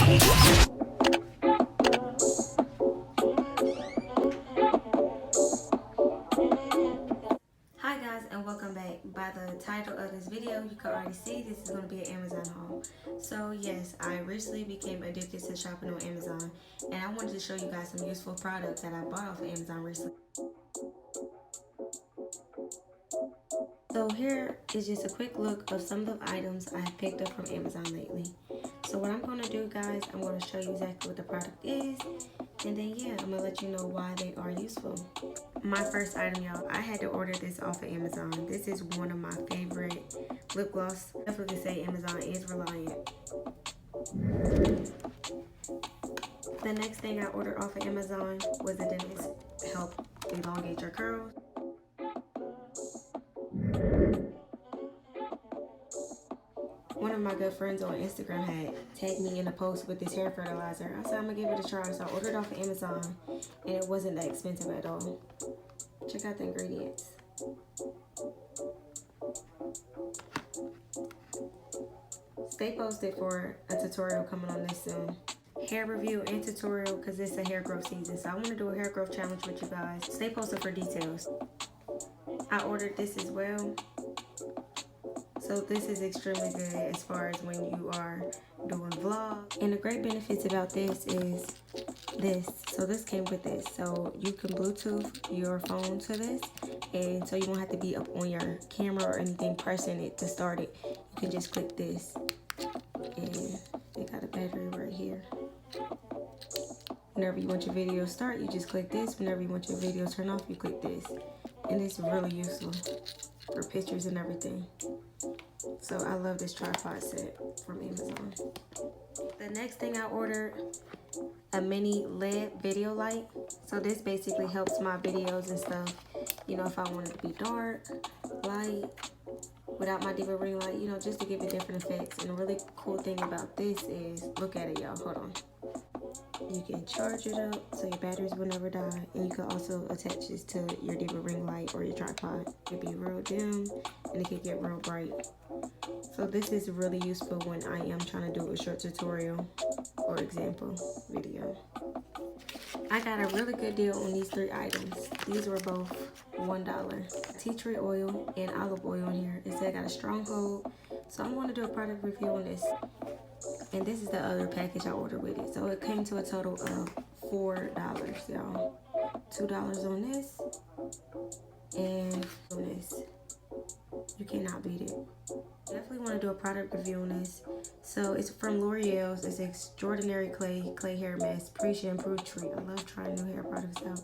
Hi guys, and welcome back. By the title of this video, you can already see this is going to be an Amazon haul. So yes, I recently became addicted to shopping on Amazon, and I wanted to show you guys some useful products that I bought off of Amazon recently. So here is just a quick look of some of the items I have picked up from Amazon lately. So what I'm going to do, guys, I'm going to show you exactly what the product is, and then yeah, I'm going to let you know why they are useful. My first item, y'all, I had to order this off of Amazon. This is one of my favorite lip gloss. Definitely say Amazon is reliant. The next thing I ordered off of Amazon was a dentist help elongate your curls. One of my good friends on Instagram had tagged me in a post with this hair fertilizer. I said I'm gonna give it a try, so I ordered it off of Amazon, and it wasn't that expensive at all. Check out the ingredients. Stay posted for a tutorial coming on this soon. Hair review and tutorial, because it's a hair growth season, so I want to do a hair growth challenge with you guys. Stay posted for details. I ordered this as well. So this is extremely good as far as when you are doing vlogs. And the great benefits about this is this. So this came with this. So you can Bluetooth your phone to this. And so you won't have to be up on your camera or anything pressing it to start it. You can just click this. And they got a battery right here. Whenever you want your video to start, you just click this. Whenever you want your video to turn off, you click this. And it's really useful for pictures and everything. So I love this tripod set from Amazon. The next thing I ordered, a mini LED video light. So this basically helps my videos and stuff. You know, if I want it to be dark, light, without my Diva ring light, you know, just to give it different effects. And the really cool thing about this is, look at it, y'all, hold on. You can charge it up so your batteries will never die, and you can also attach this to your Diva ring light or your tripod. It can be real dim and it can get real bright. So this is really useful when I am trying to do a short tutorial or example video. I got a really good deal on these 3 items. These were both $1. Tea tree oil and olive oil in here. It said I got a stronghold, so I'm going to do a product review on this. And this is the other package I ordered with it. So it came to a total of $4, y'all. $2 on this and on this. You cannot beat it. Definitely want to do a product review on this. So it's from L'Oreal's. It's Extraordinary Clay Hair Mask Pre-Shampoo Treat. I love trying new hair products out.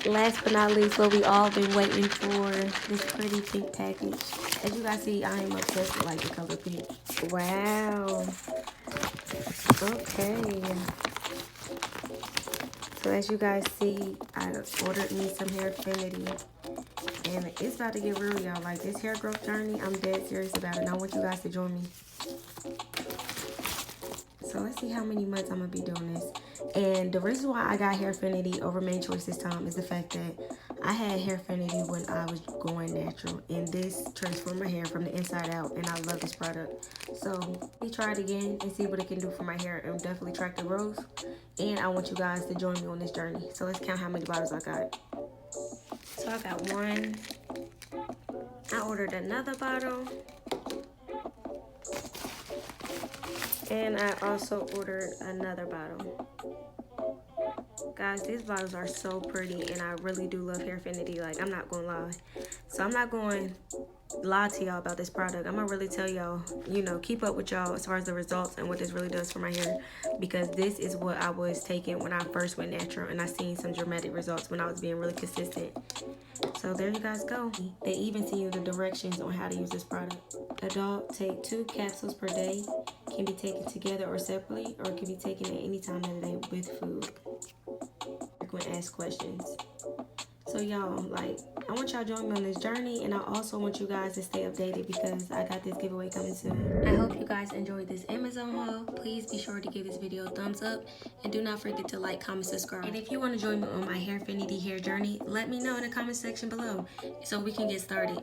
Last but not least, what we all been waiting for, this pretty pink package. As you guys see, I am obsessed with like the color pink. Wow. Okay. So as you guys see, I ordered me some Hairfinity. And it's about to get real, y'all. Like, this hair growth journey, I'm dead serious about it. And I want you guys to join me. So let's see how many months I'm going to be doing this. And the reason why I got Hairfinity over Mane Choice this time is the fact that I had Hairfinity when I was going natural. And this transformed my hair from the inside out. And I love this product. So let me try it again and see what it can do for my hair. And definitely track the growth. And I want you guys to join me on this journey. So let's count how many bottles I got. So I got 1. I ordered another bottle. And I also ordered another bottle. Guys, these bottles are so pretty, and I really do love Hairfinity. Like, I'm not gonna lie. So I'm not going to lie to y'all about this product. I'm gonna really tell y'all, you know, keep up with y'all as far as the results and what this really does for my hair, because this is what I was taking when I first went natural, and I seen some dramatic results when I was being really consistent. So there you guys go. They even send you the directions on how to use this product. Adult, take 2 capsules per day. Can be taken together or separately, or can be taken at any time of the day with food. Frequent asked questions. So y'all, like, I want y'all to join me on this journey, and I also want you guys to stay updated because I got this giveaway coming soon. I hope you guys enjoyed this Amazon haul. Please be sure to give this video a thumbs up, and do not forget to like, comment, subscribe. And if you want to join me on my Hairfinity hair journey, let me know in the comment section below so we can get started.